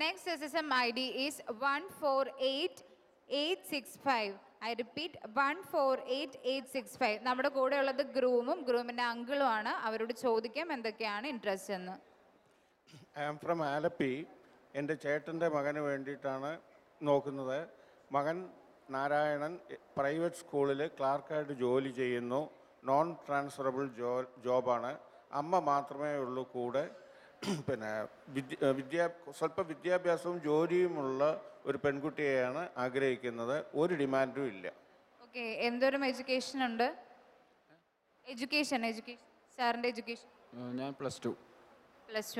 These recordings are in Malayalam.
next SSM ID is 148865. I repeat 148865. നമ്മുടെ കൂടെ ഉള്ളത് ഗ്രൂമിൻ്റെ അങ്കിളുമാണ്. അവരോട് ചോദിക്കാം എന്തൊക്കെയാണ് ഇൻട്രസ്റ്റ് എന്ന്. I am from Alleppey. എൻ്റെ ചേട്ടൻ്റെ മകന് വേണ്ടിയിട്ടാണ് നോക്കുന്നത്. മകൻ നാരായണൻ പ്രൈവറ്റ് സ്കൂളിൽ ക്ലാർക്കായിട്ട് ജോലി ചെയ്യുന്നു. നോൺ ട്രാൻസ്ഫറബിൾ ജോബാണ്. അമ്മ മാത്രമേ ഉള്ളൂ കൂടെ. പിന്നെ സ്വല്പ വിദ്യാഭ്യാസവും ജോലിയുമുള്ള ഒരു പെൺകുട്ടിയെയാണ് ആഗ്രഹിക്കുന്നത്. ഒരു ഡിമാൻഡും ഇല്ല. ഓക്കെ, എന്തോരം എഡ്യൂക്കേഷൻ ഉണ്ട്? എഡ്യൂക്കേഷൻ സാറിൻ്റെ എഡ്യൂക്കേഷൻ? ഞാൻ +2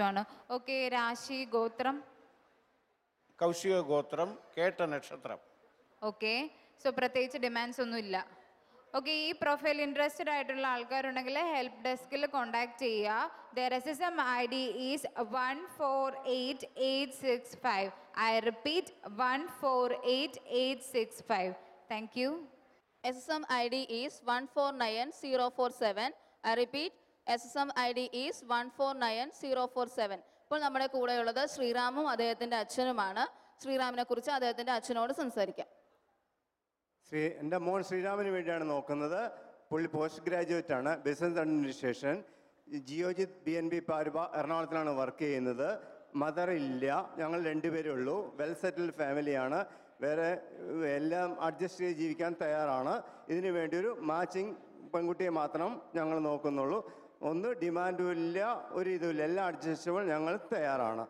ആണ്. ഓക്കെ, രാശി ഗോത്രം? കൗശിക ഗോത്രം, കേട്ട നക്ഷത്രം. ഓക്കെ, സോ പ്രത്യേകിച്ച് ഡിമാൻഡ്സ് ഒന്നും ഇല്ല. ഓക്കെ, ഈ പ്രൊഫൈൽ ഇൻട്രസ്റ്റഡ് ആയിട്ടുള്ള ആൾക്കാരുണ്ടെങ്കിൽ ഹെൽപ്പ് ഡെസ്കിൽ കോൺടാക്ട് ചെയ്യുക. There SSM ID is 148865. I repeat 148865. Thank you. SSM ID is 149047. I repeat, SSM ID is 149047. ഇപ്പോൾ നമ്മുടെ കൂടെയുള്ളത് ശ്രീറാമും അദ്ദേഹത്തിൻ്റെ അച്ഛനുമാണ്. ശ്രീറാമിനെ കുറിച്ച് അദ്ദേഹത്തിൻ്റെ അച്ഛനോട് സംസാരിക്കാം. എൻ്റെ മോൻ ശ്രീറാമിന് വേണ്ടിയാണ് നോക്കുന്നത്. പുള്ളി പോസ്റ്റ് ഗ്രാജുവേറ്റ് ആണ്, business administration. Geojit BNB Paribas എറണാകുളത്തിലാണ് വർക്ക് ചെയ്യുന്നത്. മദർ ഇല്ല, ഞങ്ങൾ 2 പേരേ ഉള്ളൂ. വെൽ സെറ്റിൽഡ് ഫാമിലിയാണ്. വേറെ എല്ലാം അഡ്ജസ്റ്റ് ചെയ്ത് ജീവിക്കാൻ തയ്യാറാണ്. ഇതിനു വേണ്ടി ഒരു മാച്ചിങ് പെൺകുട്ടിയെ മാത്രം ഞങ്ങൾ നോക്കുന്നുള്ളൂ. ഒന്നും ഡിമാൻഡും ഇല്ല, ഒരു ഇതുമില്ല. എല്ലാ അഡ്ജസ്റ്റബിൾ ഞങ്ങൾ തയ്യാറാണ്.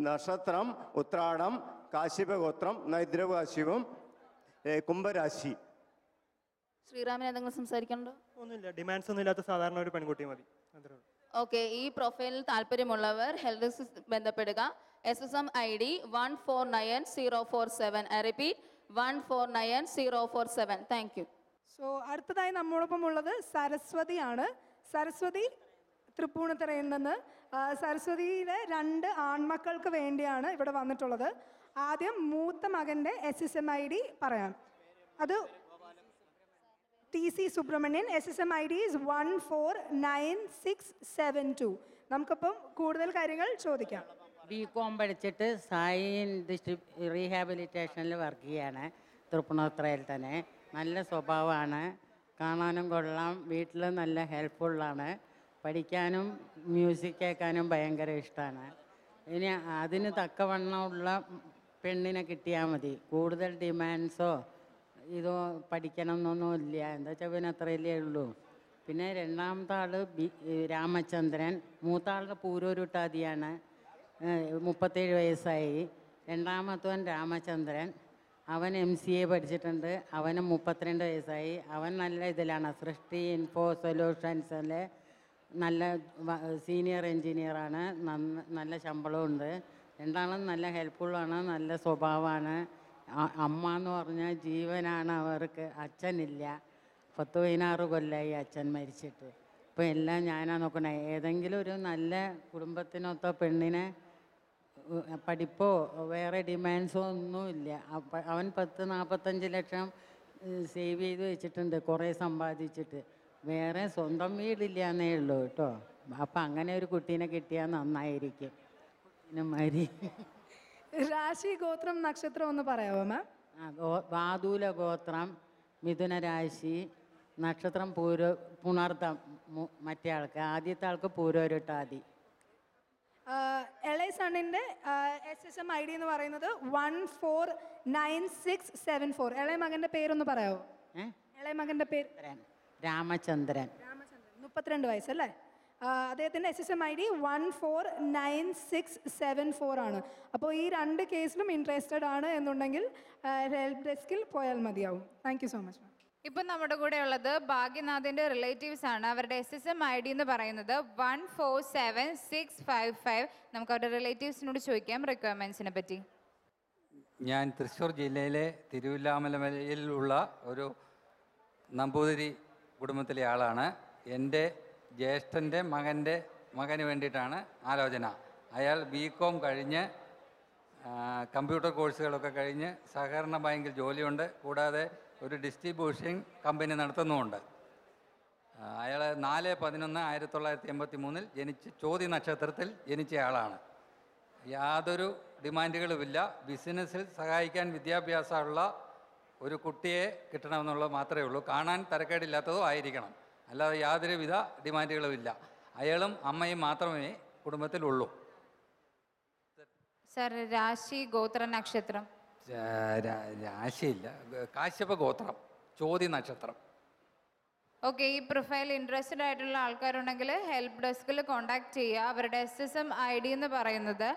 നക്ഷത്രം ഉത്രാടം, കാശിപഗോത്രം, നൈദ്രകാശിപം, കുംഭരാശി. ശ്രീറാമിന് എന്തെങ്കിലും സംസാരിക്കണ്ടോ? ഒന്നുമില്ല, ഡിമാൻഡ്സ് ഒന്നും ഇല്ലാത്ത സാധാരണ ഒരു പെൺകുട്ടി മതി. ഓക്കെ, ഈ പ്രൊഫൈലിൽ താല്പര്യമുള്ളവർ ഹെൽത്ത് ഡെസ്ക് ബന്ധപ്പെടുക. SSM ID 149047. I repeat 149047. Thank you. So അടുത്തതായി നമ്മോടൊപ്പം ഉള്ളത് സരസ്വതിയാണ്. സരസ്വതി തൃപ്പൂണിത്തുറയിൽ നിന്ന്. സരസ്വതിയിലെ 2 ആൺമക്കൾക്ക് വേണ്ടിയാണ് ഇവിടെ വന്നിട്ടുള്ളത്. ആദ്യം മൂത്ത മകൻ്റെ SSM ID പറയാം. അത് TC Subramanian. SSM ID is 149672. നമുക്കിപ്പം കൂടുതൽ കാര്യങ്ങൾ ചോദിക്കാം. BCom പഠിച്ചിട്ട് സായി റീഹാബിലിറ്റേഷനിൽ വർക്ക് ചെയ്യാണ് തൃപ്പൂണിത്തുറയിൽ തന്നെ. നല്ല സ്വഭാവമാണ്, കാണാനും കൊള്ളാം, വീട്ടിൽ നല്ല ഹെൽപ്ഫുള്ളാണ്, പഠിക്കാനും മ്യൂസിക് കേൾക്കാനും ഭയങ്കര ഇഷ്ടമാണ്. ഇനി അതിന് തക്കവണ്ണമുള്ള പെണ്ണിനെ കിട്ടിയാൽ മതി. കൂടുതൽ ഡിമാൻഡ്സോ ഇതോ പഠിക്കണം എന്നൊന്നും ഇല്ല. എന്താ വെച്ചാൽ പിന്നെ അത്രയല്ലേ ഉള്ളൂ. പിന്നെ രണ്ടാമത്തെ ആൾ രാമചന്ദ്രൻ. മൂത്ത ആളുടെ പൂരൂരുട്ടാതിയാണ്, 37 വയസ്സായി. രണ്ടാമത്തവൻ രാമചന്ദ്രൻ, അവൻ MCA പഠിച്ചിട്ടുണ്ട്. അവന് 32 വയസ്സായി. അവൻ നല്ല ഇതിലാണ്, സൃഷ്ടി ഇൻഫോ സൊല്യൂഷൻസിലെ നല്ല സീനിയർ എൻജിനീയറാണ്. നല്ല ശമ്പളമുണ്ട്. രണ്ടാളും നല്ല ഹെൽപ്ഫുള്ളാണ്, നല്ല സ്വഭാവമാണ്. അമ്മ എന്ന് പറഞ്ഞാൽ ജീവനാണ് അവർക്ക്. അച്ഛനില്ല, 10-16 കൊല്ലമായി അച്ഛൻ മരിച്ചിട്ട്. ഇപ്പോൾ എല്ലാം ഞാനാണ് നോക്കണേ. ഏതെങ്കിലും ഒരു നല്ല കുടുംബത്തിനൊത്ത പെണ്ണിനെ, പഠിപ്പോ വേറെ ഡിമാൻഡ്സോ ഒന്നുമില്ല. അവൻ 10-45 ലക്ഷം സേവ് ചെയ്ത് വെച്ചിട്ടുണ്ട്, കുറേ സമ്പാദിച്ചിട്ട്. വേറെ സ്വന്തം വീടില്ല എന്നേ ഉള്ളൂ കേട്ടോ. അപ്പം അങ്ങനെ ഒരു കുട്ടീനെ കിട്ടിയാൽ നന്നായിരിക്കും. മരി രാശി ഗോത്രം നക്ഷത്രം ഒന്ന് പറയാമോ മാം? വാതൂല ഗോത്രം, മിഥുന രാശി, നക്ഷത്രം പുണർത്തം. മറ്റേ ആൾക്ക്, ആദ്യത്തെ ആൾക്ക് പൂരോരുട്ടാതി. ഇളയ സണ്ണിൻ്റെ SSM ID എന്ന് പറയുന്നത് 149674. ഇളയ മകൻ്റെ പേരൊന്ന് പറയാമോ? ഇളയ മകൻ്റെ പേര്? രാമചന്ദ്രൻ. 32 വയസ്സല്ലേ? അദ്ദേഹത്തിൻ്റെ SSM ID 149674 ആണ്. അപ്പോൾ ഈ 2 കേസിലും ഇൻട്രസ്റ്റഡ് ആണ് എന്നുണ്ടെങ്കിൽ ഹെൽപ്പ് ഡെസ്കിൽ പോയാൽ മതിയാവും. Thank you so much ma'am. ഇപ്പം നമ്മുടെ കൂടെ ഉള്ളത് ഭാഗ്യനാഥിൻ്റെ റിലേറ്റീവ്സ് ആണ്. അവരുടെ SSM ID എന്ന് പറയുന്നത് 147655. നമുക്ക് അവരുടെ റിലേറ്റീവ്സിനോട് ചോദിക്കാം റിക്വയർമെൻറ്റ്സിനെ പറ്റി. ഞാൻ തൃശ്ശൂർ ജില്ലയിലെ തിരുവില്ലാമലയിലുള്ള ഒരു നമ്പൂതിരി കുടുംബത്തിലെ ആളാണ്. എൻ്റെ ജ്യേഷ്ഠൻ്റെ മകന് വേണ്ടിയിട്ടാണ് ആലോചന. അയാൾ BCom കഴിഞ്ഞ് കമ്പ്യൂട്ടർ കോഴ്സുകളൊക്കെ കഴിഞ്ഞ് സഹകരണ ബാങ്കിൽ ജോലിയുണ്ട്. കൂടാതെ ഒരു ഡിസ്ട്രിബ്യൂഷൻ കമ്പനി നടത്തുന്നുമുണ്ട്. അയാൾ 4/11/1983 ജനിച്ച് ചോതി നക്ഷത്രത്തിൽ ജനിച്ച ആളാണ്. യാതൊരു ഡിമാൻഡുകളുമില്ല. ബിസിനസ്സിൽ സഹായിക്കാൻ വിദ്യാഭ്യാസമുള്ള ഒരു കുട്ടിയെ കിട്ടണമെന്നുള്ളത് മാത്രമേ ഉള്ളൂ. കാണാൻ തരക്കേടില്ലാത്തതോ ആയിരിക്കണം, അല്ലാതെ യാതൊരുവിധ ഡിമാൻഡുകളുമില്ല. അയാളും അമ്മയും മാത്രമേ കുടുംബത്തിലുള്ളൂ. സർ, രാശി, ഗോത്ര, നക്ഷത്രം. രാശിയില്ല, കാശ്യപ ഗോത്രം, ചോതി നക്ഷത്രം. ഓക്കെ, ഈ പ്രൊഫൈൽ ഇൻട്രസ്റ്റഡ് ആയിട്ടുള്ള ആൾക്കാരുണ്ടെങ്കിൽ ഹെൽപ്പ് ഡെസ്കിൽ കോൺടാക്ട് ചെയ്യുക. അവരുടെ SSM ID എന്ന് പറയുന്നത്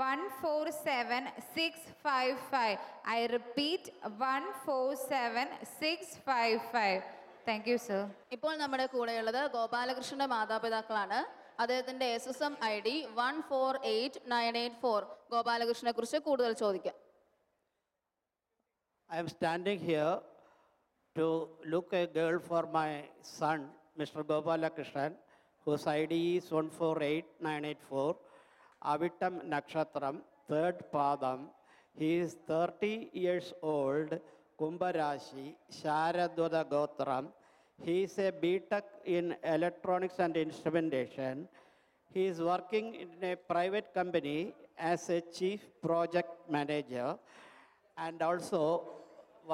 147655. I repeat 147655. Thank you sir. ഇപ്പോൾ നമ്മുടെ കൂടെയുള്ളത് ഗോപാലകൃഷ്ണന്റെ മാതാപിതാക്കളാണ്. അദ്ദേഹത്തിന്റെ SSM ID 148984. ഗോപാലകൃഷ്ണനെ കുറിച്ച് കൂടുതൽ ചോദിക്കാം. I am standing here to look a girl for my son, Mr. Gopalakrishnan, whose ID is 148984. Avittam Nakshatram, third Padam. He is 30 years old, Kumbharashi, Sharadwada Gotram. He is a BTech in electronics and instrumentation. He is working in a private company as a chief project manager and also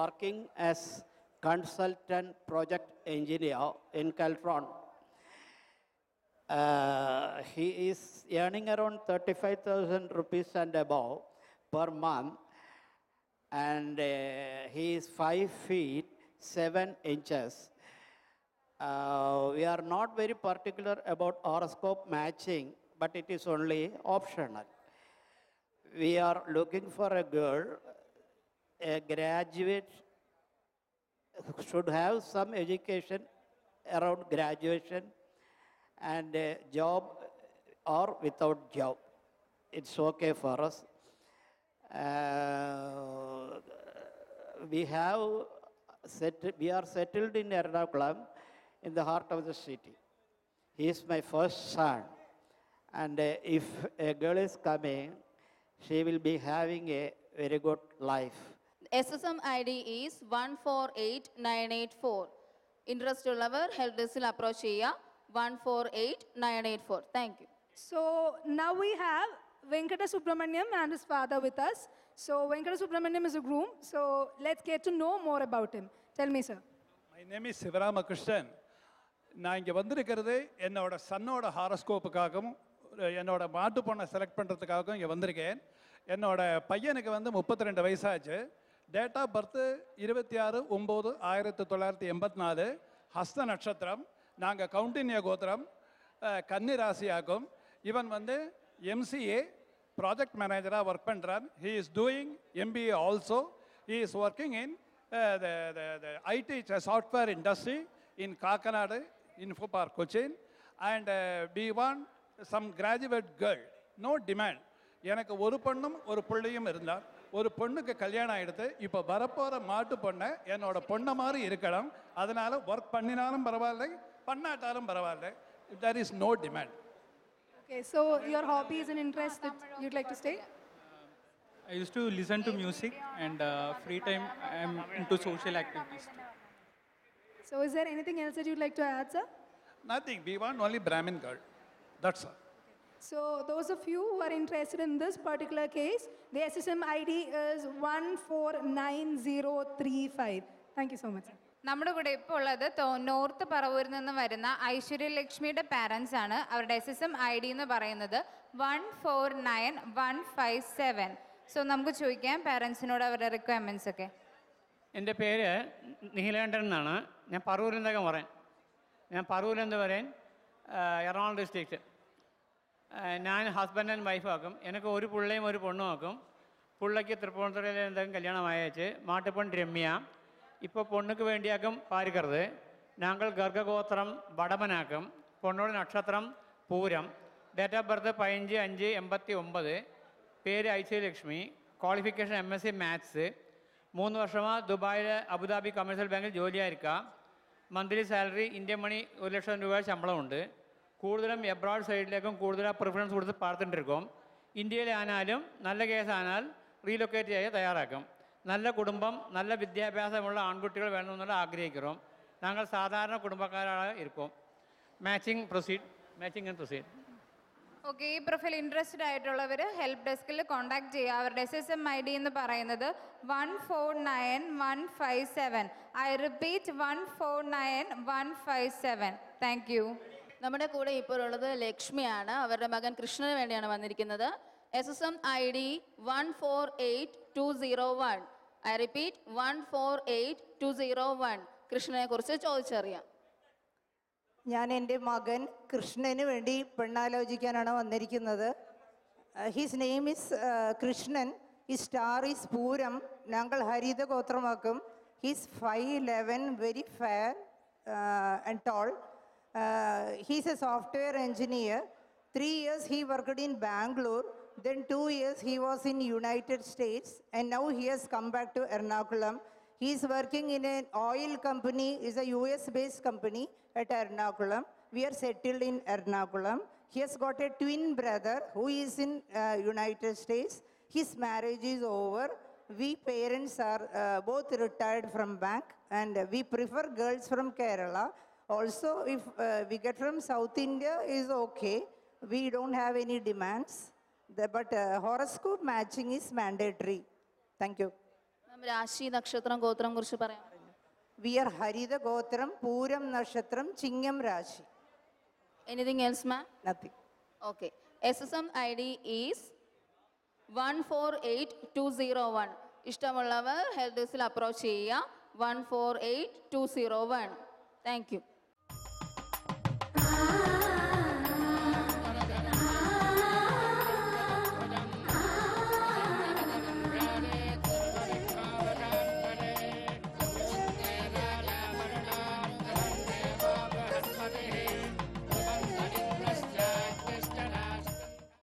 working as consultant project engineer in Caltron. He is earning around 35,000 rupees and above per month, and he is 5 feet 7 inches. We are not very particular about horoscope matching, but it is only optional. We are looking for a girl, a graduate, should have some education around graduation and a job or without job. It's okay for us. We are settled in Ernakulam, in the heart of the city. He is my first son, and if a girl is coming, she will be having a very good life. SSM ID is 148984. Interest ഉള്ളവർ ഹെൽപ്പ് ഡെസ്കിൽ അപ്രോച്ച് ചെയ്യുക. 148984. Thank you. So now we have Venkata Subramaniam and his father with us. So Venkata Subramaniam is a groom. So let's get to know more about him. Tell me, sir. My name is Sivaramakrishnan. நான் இங்கே வந்திருக்கிறது என்னோட சன்னோட ஹாரோஸ்கோப்புக்காகவும் என்னோட மாட்டு பொண்ணை செலக்ட் பண்ணுறதுக்காகவும் இங்கே வந்திருக்கேன். என்னோட பையனுக்கு 32 வயசாச்சு. Date of birth 26/9/1984. ஹஸ்த நட்சத்திரம். நாங்கள் கவுண்டின்ய கோத்திரம், கன்னி ராசியாகும். இவன் MCA ப்ராஜெக்ட் மேனேஜராக ஒர்க் பண்ணுறான். He is doing MBA also. He is working in the IT software industry in Kakanadu, Info Park, Cochin. And we want some graduate girl. No demand. எனக்கு ஒரு பொண்ணும் ஒரு பிள்ளையும் இருந்தால், ஒரு பொண்ணுக்கு கல்யாணம் ஆகிடுது. இப்போ வரப்போகிற மாட்டு பொண்ணை என்னோட பொண்ணை மாதிரி இருக்கணும். அதனால் ஒர்க் பண்ணினாலும் பரவாயில்லை, பண்ணாட்டாலும் பரவாயில்லை. There is no demand. Okay, so your hobbies and interests that you'd like to stay? I used to listen to music, and free time I am into social activities too. So is there anything else that you'd like to add, sir? Nothing. We want only Brahmin girl. That's all. So those of you who are interested in this particular case, the SSM ID is 149035. Thank you so much, sir. നമ്മുടെ കൂടെ ഇപ്പോൾ ഉള്ളത് നോർത്ത് പറവൂരിൽ നിന്ന് വരുന്ന ഐശ്വര്യലക്ഷ്മിയുടെ പാരൻസ് ആണ്. അവരുടെ SSM ID എന്ന് പറയുന്നത് 149157. സോ നമുക്ക് ചോദിക്കാം പാരൻസിനോട് അവരുടെ റിക്വയർമെൻറ്റ്സ് ഒക്കെ. എൻ്റെ പേര് നീലകണ്ഠൻ എന്നാണ്. ഞാൻ പറവൂരിൽ നിന്നൊക്കെ പറയാൻ. ഞാൻ പറവൂരിൽ നിന്ന് പറയാൻ എറണാകുളം ഡിസ്ട്രിക്റ്റ്. ഞാൻ ഹസ്ബൻഡ് ആൻഡ് വൈഫാക്കും. എനിക്ക് ഒരു പിള്ളയും ഒരു പൊണ്ണും ആക്കും. പിള്ളയ്ക്ക് തൃപ്പൂണിത്തുറയിൽ എന്തെങ്കിലും കല്യാണം അയച്ച് മാട്ടുപൊൺ രമ്യ. ഇപ്പോൾ പൊണ്ണുക്ക് വേണ്ടിയാക്കും പാരിക്കറുത്. ഞങ്ങൾ ഗർഗഗോത്രം വടമനാക്കും. പൊണ്ണോട് നക്ഷത്രം പൂരം. Date of birth 15/5/89. പേര് ഐശ്വര്യലക്ഷ്മി. Qualification MSc maths. 3 വർഷമാണ് ദുബായിൽ അബുദാബി കമേഴ്ഷ്യൽ ബാങ്കിൽ ജോലിയായിരിക്കുക. മന്ത്ലി സാലറി ഇന്ത്യൻ മണി 1,00,000 രൂപ ശമ്പളമുണ്ട്. കൂടുതലും എബ്രോഡ് സൈഡിലേക്കും കൂടുതലാണ് പ്രിഫറൻസ് കൊടുത്ത് പാർത്തിട്ടിരിക്കും. ഇന്ത്യയിലാനാലും നല്ല കേസാനാൽ റീലൊക്കേറ്റ് ചെയ്യാൻ തയ്യാറാക്കും. നല്ല കുടുംബം, നല്ല വിദ്യാഭ്യാസമുള്ള ആൺകുട്ടികൾ വേണമെന്നുള്ള ആഗ്രഹിക്കും. ഞങ്ങൾ സാധാരണ കുടുംബക്കാരാണ് ഇരിക്കും. Matching and proceed. ഓക്കെ, ഈ പ്രൊഫൈൽ ഇൻട്രസ്റ്റഡ് ആയിട്ടുള്ളവർ ഹെൽപ്പ് ഡെസ്കിൽ കോൺടാക്ട് ചെയ്യുക. അവരുടെ SSM ID എന്ന് പറയുന്നത് 149157. I repeat 149157. Thank you. നമ്മുടെ കൂടെ ഇപ്പോൾ ഉള്ളത് ലക്ഷ്മിയാണ്. അവരുടെ മകൻ കൃഷ്ണന് വേണ്ടിയാണ് വന്നിരിക്കുന്നത്. SSM ID 148201. I repeat 148201. കൃഷ്ണനെ കുറിച്ച് ചോദിച്ചറിയാം. ഞാൻ എൻ്റെ മകൻ കൃഷ്ണന് വേണ്ടി പെണ്ണാലോചിക്കാനാണ് വന്നിരിക്കുന്നത്. His name is Krishnan. His star is Pooram. ഞങ്ങൾ ഹരിത ഗോത്രമാക്കും. His 5'11", very fair and tall. He's a software engineer. 3 years he worked in Bangalore. Then 2 years he was in United States. And now he has come back to Ernakulam. He is working in an oil company. It's a US-based company at Ernakulam. We are settled in Ernakulam. He has got a twin brother who is in United States. His marriage is over. We parents are both retired from bank. And we prefer girls from Kerala. Also, if we get from South India, is okay. We don't have any demands. But horoscope matching is mandatory. Thank you. രാശി നക്ഷത്രം ഗോത്രം കുറിച്ച് പറയാം. We are Harida Gotram, Puram Nashatram, Chingam Rashi. Anything else, ma'am? Nothing. Okay. SSM ID is 148201. ഇഷ്ടമുള്ളവർ ഹെൽപ്പ് ഡെസ്കിൽ അപ്രോച്ച് ചെയ്യുക. 148201. Thank you.